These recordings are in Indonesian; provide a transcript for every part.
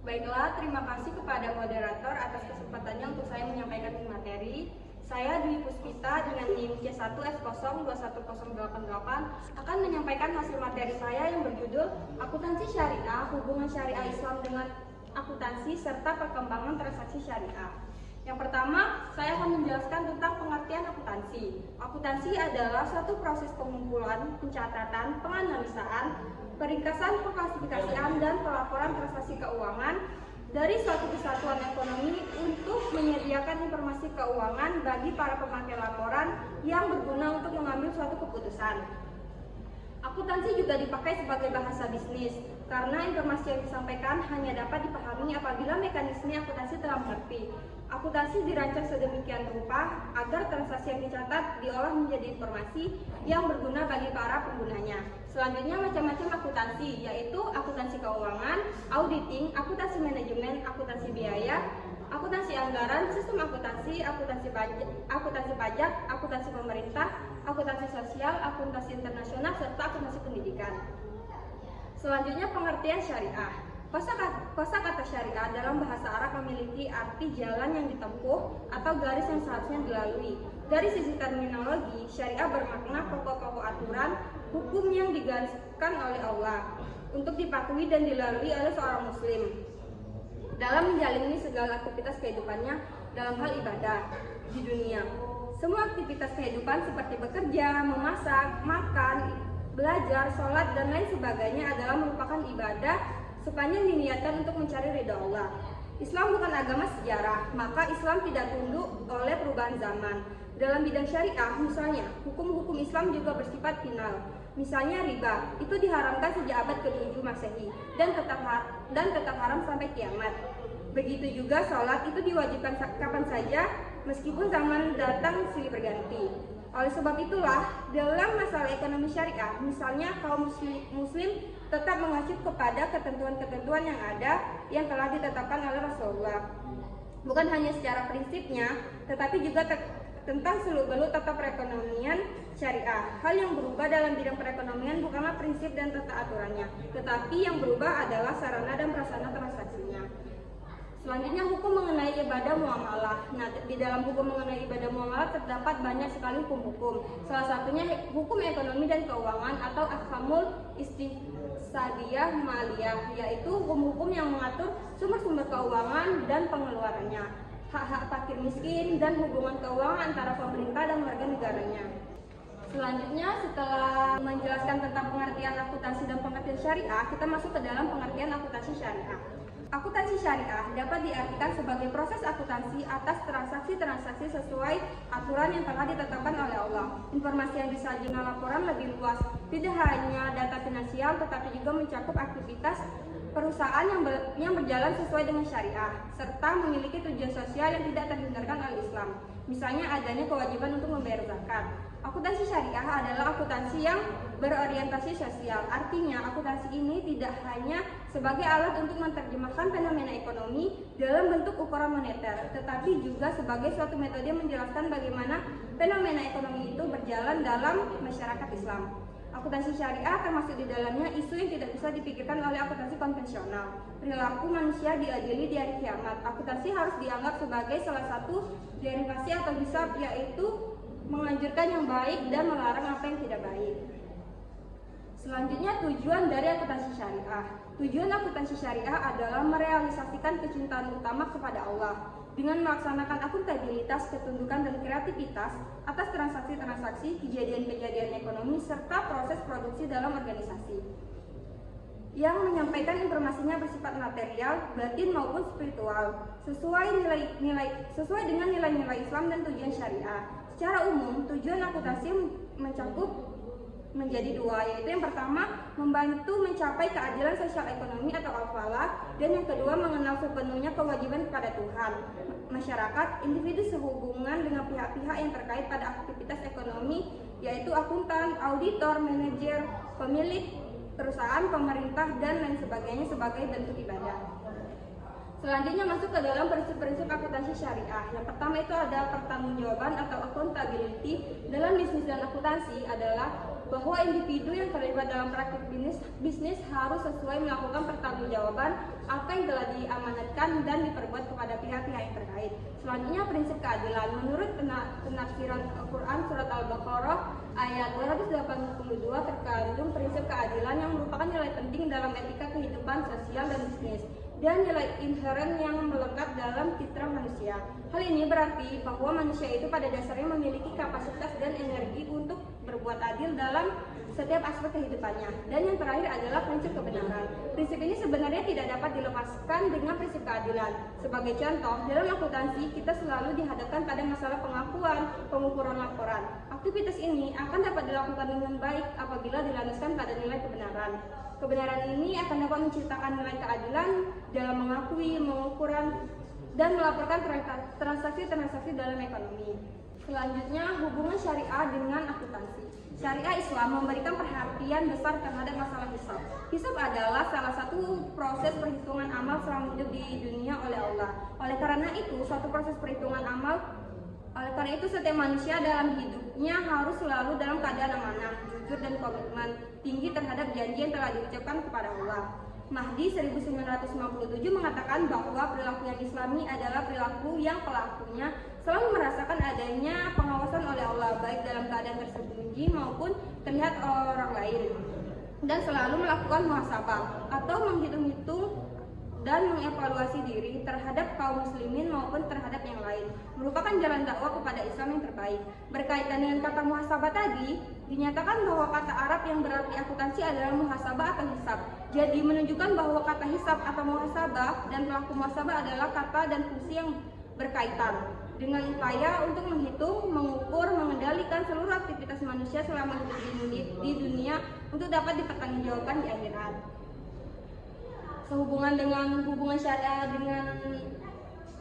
Baiklah, terima kasih kepada moderator atas kesempatannya untuk saya menyampaikan materi. Saya Dwi Puspita dengan NIM C1F021088 akan menyampaikan hasil materi saya yang berjudul Akuntansi Syariah, Hubungan Syariah Islam dengan Akuntansi serta Perkembangan Transaksi Syariah. Yang pertama, saya akan menjelaskan tentang pengertian akuntansi. Akuntansi adalah suatu proses pengumpulan, pencatatan, penganalisaan, peringkasan, pengklasifikasian, dan pelaporan transaksi keuangan dari suatu kesatuan ekonomi untuk menyediakan informasi keuangan bagi para pemakai laporan yang berguna untuk mengambil suatu keputusan. Akuntansi juga dipakai sebagai bahasa bisnis, karena informasi yang disampaikan hanya dapat dipahami apabila mekanisme akuntansi telah mengerti. Akuntansi dirancang sedemikian rupa agar transaksi yang dicatat diolah menjadi informasi yang berguna bagi para penggunanya. Selanjutnya macam-macam akuntansi, yaitu akuntansi keuangan, auditing, akuntansi manajemen, akuntansi biaya, akuntansi anggaran, sistem akuntansi, akuntansi pajak, akuntansi pemerintah, akuntansi sosial, akuntansi internasional, serta akuntansi pendidikan. Selanjutnya pengertian syariah. Kosakata syariah dalam bahasa Arab memiliki arti jalan yang ditempuh atau garis yang seharusnya dilalui. Dari sisi terminologi, syariah bermakna pokok-pokok aturan hukum yang digariskan oleh Allah untuk dipatuhi dan dilalui oleh seorang muslim dalam menjalani segala aktivitas kehidupannya dalam hal ibadah di dunia. Semua aktivitas kehidupan seperti bekerja, memasak, makan, belajar, sholat, dan lain sebagainya adalah merupakan ibadah sepanjang diniatkan untuk mencari ridha Allah. Islam bukan agama sejarah, maka Islam tidak tunduk oleh perubahan zaman. Dalam bidang syariah, misalnya, hukum-hukum Islam juga bersifat final. Misalnya riba, itu diharamkan sejak abad ke-7 Masehi dan tetap haram sampai kiamat. Begitu juga sholat itu diwajibkan kapan saja, meskipun zaman datang silih berganti. Oleh sebab itulah, dalam masalah ekonomi syariah, misalnya kaum muslim tetap mengacu kepada ketentuan-ketentuan yang ada yang telah ditetapkan oleh Rasulullah. Bukan hanya secara prinsipnya, tetapi juga tentang seluk-beluk tata perekonomian syariah. Hal yang berubah dalam bidang perekonomian bukanlah prinsip dan tata aturannya, tetapi yang berubah adalah sarana dan prasarana transaksinya. Selanjutnya hukum mengenai ibadah muamalah. Nah, di dalam hukum mengenai ibadah muamalah terdapat banyak sekali hukum-hukum. Salah satunya hukum ekonomi dan keuangan atau ahkamul istiqsadiyah maliyah, yaitu hukum-hukum yang mengatur sumber-sumber keuangan dan pengeluarannya, hak-hak fakir miskin, dan hubungan keuangan antara pemerintah dan warga negaranya. Selanjutnya, setelah menjelaskan tentang pengertian akuntansi dan pengertian syariah, kita masuk ke dalam pengertian akuntansi syariah. Akuntansi syariah dapat diartikan sebagai proses akuntansi atas transaksi-transaksi sesuai aturan yang telah ditetapkan oleh Allah. Informasi yang disajikan laporan lebih luas, tidak hanya data finansial tetapi juga mencakup aktivitas perusahaan yang berjalan sesuai dengan syariah, serta memiliki tujuan sosial yang tidak terhindarkan oleh Islam. Misalnya adanya kewajiban untuk membayar zakat. Akuntansi syariah adalah akuntansi yang berorientasi sosial. Artinya, akuntansi ini tidak hanya sebagai alat untuk menerjemahkan fenomena ekonomi dalam bentuk ukuran moneter, tetapi juga sebagai suatu metode menjelaskan bagaimana fenomena ekonomi itu berjalan dalam masyarakat Islam. Akuntansi syariah termasuk di dalamnya isu yang tidak bisa dipikirkan oleh akuntansi konvensional. Perilaku manusia diadili di hari kiamat. Akuntansi harus dianggap sebagai salah satu derivasi atau hisab, yaitu menganjurkan yang baik dan melarang apa yang tidak baik. Selanjutnya, tujuan dari akuntansi syariah. Tujuan akuntansi syariah adalah merealisasikan kecintaan utama kepada Allah dengan melaksanakan akuntabilitas, ketundukan, dan kreativitas atas transaksi-transaksi, kejadian-kejadian ekonomi, serta proses produksi dalam organisasi. Yang menyampaikan informasinya bersifat material, batin maupun spiritual, sesuai dengan nilai-nilai Islam dan tujuan syariah. Secara umum, tujuan akuntansi mencakup menjadi dua, yaitu yang pertama membantu mencapai keadilan sosial ekonomi atau al-falah, dan yang kedua mengenal sepenuhnya kewajiban kepada Tuhan, masyarakat, individu sehubungan dengan pihak-pihak yang terkait pada aktivitas ekonomi, yaitu akuntan, auditor, manajer, pemilik perusahaan, pemerintah, dan lain sebagainya sebagai bentuk ibadah. Selanjutnya masuk ke dalam prinsip-prinsip akuntansi syariah. Yang pertama itu ada pertanggungjawaban atau accountability. Dalam bisnis dan akuntansi adalah bahwa individu yang terlibat dalam praktik bisnis harus sesuai melakukan pertanggungjawaban apa yang telah diamanatkan dan diperbuat kepada pihak-pihak yang terkait. Selanjutnya, prinsip keadilan. Menurut penafsiran Al-Quran surat Al-Baqarah ayat 282 terkandung prinsip keadilan yang merupakan nilai penting dalam etika kehidupan sosial dan bisnis dan nilai inheren yang melekat dalam fitrah manusia. Hal ini berarti bahwa manusia itu pada dasarnya memiliki kapasitas dan energi untuk berbuat adil dalam setiap aspek kehidupannya. Dan yang terakhir adalah prinsip kebenaran. Prinsip ini sebenarnya tidak dapat dilepaskan dengan prinsip keadilan. Sebagai contoh, dalam akuntansi kita selalu dihadapkan pada masalah pengakuan, pengukuran laporan. Aktivitas ini akan dapat dilakukan dengan baik apabila dilandaskan pada nilai kebenaran. Kebenaran ini akan dapat menciptakan nilai keadilan dalam mengakui, mengukuran, dan melaporkan transaksi-transaksi dalam ekonomi. Selanjutnya, hubungan syariah dengan akuntansi. Syariah Islam memberikan perhatian besar terhadap masalah hisab. Hisab adalah salah satu proses perhitungan amal selama hidup di dunia oleh Allah. Oleh karena itu, setiap manusia dalam hidupnya harus selalu dalam keadaan amanah, jujur, dan komitmen tinggi terhadap janji yang telah diucapkan kepada Allah. Mahdi 1997 mengatakan bahwa perilaku yang Islami adalah perilaku yang pelakunya selalu merasakan adanya pengawasan oleh Allah, baik dalam keadaan tersembunyi maupun terlihat orang lain, dan selalu melakukan muhasabah atau menghitung-hitung dan mengevaluasi diri terhadap kaum muslimin maupun terhadap yang lain, merupakan jalan dakwah kepada Islam yang terbaik. Berkaitan dengan kata muhasabah tadi, dinyatakan bahwa kata Arab yang berarti akuntansi adalah muhasabah atau hisab. Jadi menunjukkan bahwa kata hisab atau muhasabah dan pelaku muhasabah adalah kata dan fungsi yang berkaitan dengan upaya untuk menghitung, mengukur, mengendalikan seluruh aktivitas manusia selama hidup di dunia untuk dapat dipertanggungjawabkan di akhirat. Sehubungan dengan hubungan syariah dengan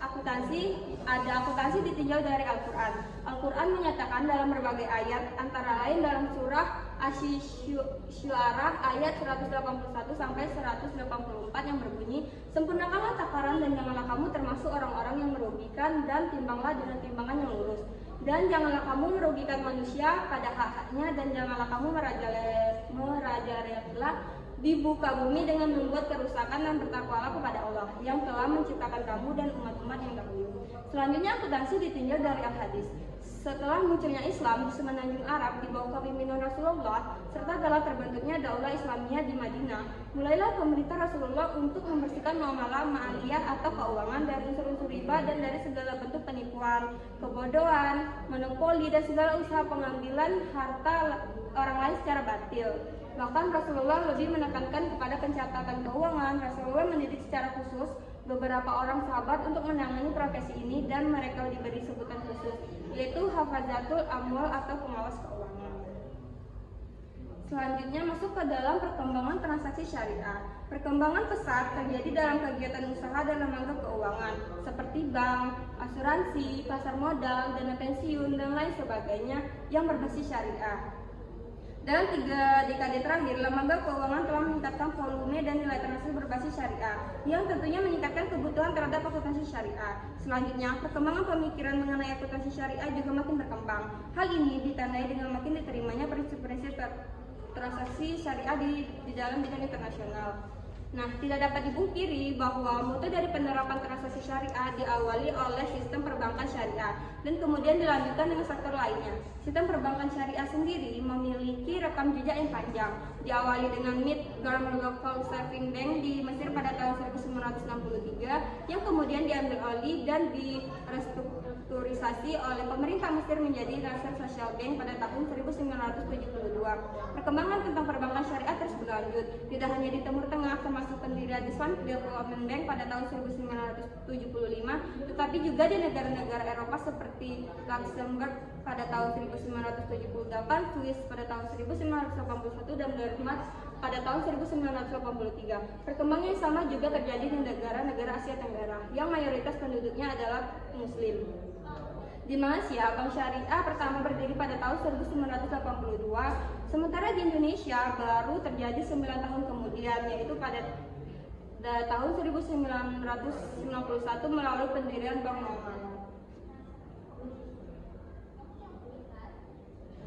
akuntansi, ada akuntansi ditinjau dari Al-Quran. Al-Quran menyatakan dalam berbagai ayat, antara lain dalam surah Asy-Syu'ara ayat 181 sampai 184 yang berbunyi, "Sempurnakanlah takaran dan janganlah kamu termasuk orang-orang yang merugikan, dan timbanglah dengan timbangan yang lurus. Dan janganlah kamu merugikan manusia pada hak-haknya, dan janganlah kamu merajalela di muka bumi dengan membuat kerusakan, dan bertakwalah kepada Allah yang telah menciptakan kamu dan umat-umat yang dahulu." Selanjutnya, akuntansi ditinjau dari Al-Hadis. Setelah munculnya Islam di semenanjung Arab di bawah kepemimpinan Rasulullah serta telah terbentuknya daulah Islamiyah di Madinah, mulailah pemerintah Rasulullah untuk membersihkan muamalah maaliyah atau keuangan dari unsur-unsur riba dan dari segala bentuk penipuan, kebodohan, monopoli, dan segala usaha pengambilan harta orang lain secara batil. Bahkan Rasulullah lebih menekankan kepada pencatatan keuangan. Rasulullah mendidik secara khusus beberapa orang sahabat untuk menangani profesi ini, dan mereka diberi sebutan khusus, yaitu hafazatul amwal atau pengawas keuangan. Selanjutnya masuk ke dalam perkembangan transaksi syariah. Perkembangan pesat terjadi dalam kegiatan usaha dan lembaga keuangan seperti bank, asuransi, pasar modal, dana pensiun, dan lain sebagainya yang berbasis syariah. Dalam 3 dekade terakhir, lembaga keuangan telah meningkatkan volume dan nilai transaksi berbasis syariah, yang tentunya meningkatkan kebutuhan terhadap akuntansi syariah. Selanjutnya, perkembangan pemikiran mengenai akuntansi syariah juga makin berkembang. Hal ini ditandai dengan makin diterimanya prinsip-prinsip transaksi syariah di dalam bidang internasional. Nah, tidak dapat dipungkiri bahwa mutu dari penerapan transaksi syariah diawali oleh sistem perbankan syariah dan kemudian dilanjutkan dengan sektor lainnya. Sistem perbankan syariah sendiri memiliki rekam jejak yang panjang, diawali dengan MIT Government Local Saving Bank di Mesir pada tahun 1963, yang kemudian diambil alih dan direstrukturisasi oleh pemerintah Mesir menjadi Nasser Social Bank pada tahun 1972. Perkembangan tentang perbankan syariah terus berlanjut, tidak hanya di Timur Tengah, termasuk pendirian Islamic Development Bank pada tahun 1975, tetapi juga di negara-negara Eropa seperti Luxembourg pada tahun 1978, Swiss pada tahun 1981, dan Denmark pada tahun 1983. Perkembangan yang sama juga terjadi di negara-negara Asia Tenggara yang mayoritas penduduknya adalah Muslim. Di Malaysia, bank syariah pertama berdiri pada tahun 1982, sementara di Indonesia baru terjadi 9 tahun kemudian, yaitu pada tahun 1991 melalui pendirian Bank Normal.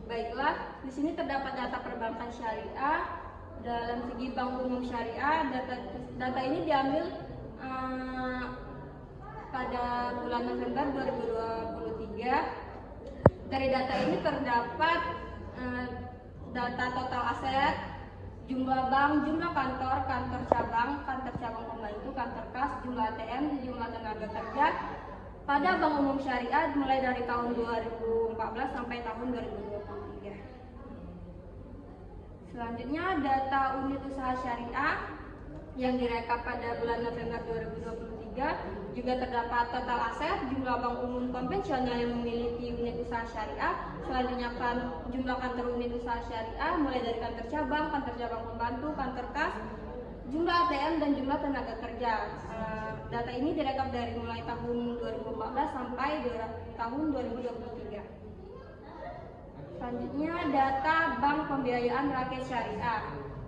Baiklah, di sini terdapat data perbankan syariah. Dalam segi bank umum syariah, data ini diambil pada bulan November 2023. Dari data ini terdapat data total aset, jumlah bank, jumlah kantor, kantor cabang pembantu, kantor kas, jumlah ATM, jumlah tenaga kerja pada bank umum syariah mulai dari tahun 2014 sampai tahun 2023. Selanjutnya data unit usaha syariah yang direkap pada bulan November 2023. Juga terdapat total aset, jumlah bank umum konvensional yang memiliki unit usaha syariah. Selanjutnya jumlah kantor unit usaha syariah mulai dari kantor cabang pembantu, kantor kas, jumlah ATM dan jumlah tenaga kerja. Data ini direkap dari mulai tahun 2014 sampai tahun 2023. Selanjutnya data bank pembiayaan rakyat syariah.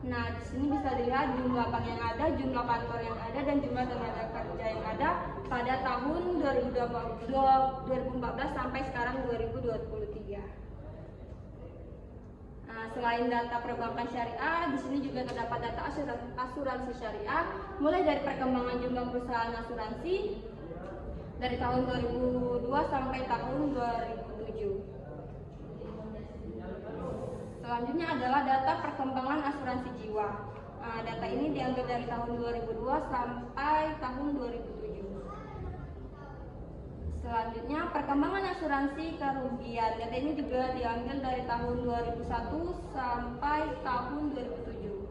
Nah, di sini bisa dilihat jumlah bank yang ada, jumlah kantor yang ada, dan jumlah tenaga kerja yang ada pada tahun 2014 sampai sekarang 2023. Nah, selain data perbankan syariah, di sini juga terdapat data asuransi syariah, mulai dari perkembangan jumlah perusahaan asuransi dari tahun 2002 sampai tahun 2007. Selanjutnya adalah data perkembangan asuransi jiwa. Data ini diambil dari tahun 2002 sampai tahun 2007. Selanjutnya perkembangan asuransi kerugian. Data ini juga diambil dari tahun 2001 sampai tahun 2007.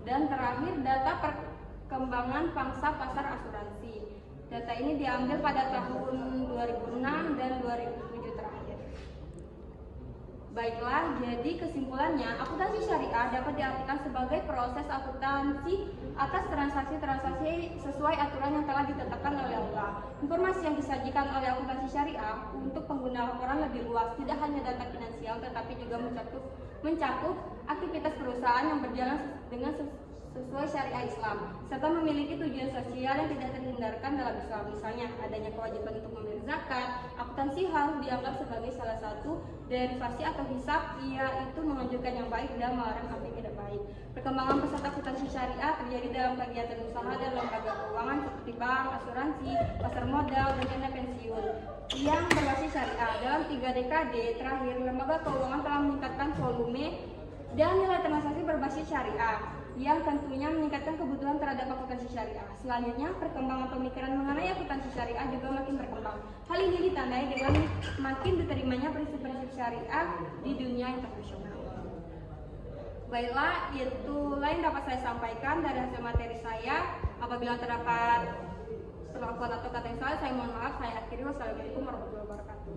Dan terakhir data perkembangan pangsa pasar asuransi. Data ini diambil pada tahun 2006 dan 2007 terakhir. Baiklah, jadi kesimpulannya, akuntansi syariah dapat diartikan sebagai proses akuntansi atas transaksi-transaksi sesuai aturan yang telah ditetapkan oleh Allah. Informasi yang disajikan oleh akuntansi syariah untuk pengguna laporan lebih luas, tidak hanya data finansial, tetapi juga mencakup aktivitas perusahaan yang berjalan dengan sesuai syariah Islam, serta memiliki tujuan sosial yang tidak terhindarkan dalam Islam. Misalnya, adanya kewajiban untuk membayar zakat. Akuntansi harus dianggap sebagai salah satu derivasi atau hisab, yaitu menganjurkan yang baik dan melarang apa yang tidak baik. Perkembangan pesat akuntansi syariah terjadi dalam kegiatan usaha dan lembaga keuangan seperti bank, asuransi, pasar modal, dan dana pensiun yang berbasis syariah. Dalam 3 dekade terakhir, lembaga keuangan telah meningkatkan volume dan nilai transaksi berbasis syariah, yang tentunya meningkatkan kebutuhan terhadap akuntansi syariah. Selanjutnya, perkembangan pemikiran mengenai akuntansi syariah juga makin berkembang. Hal ini ditandai dengan makin diterimanya prinsip-prinsip syariah di dunia internasional. Baiklah, itulah yang dapat saya sampaikan dari hasil materi saya. Apabila terdapat perlakuan atau kata yang salah, saya mohon maaf. Saya akhiri. Wassalamualaikum warahmatullahi wabarakatuh.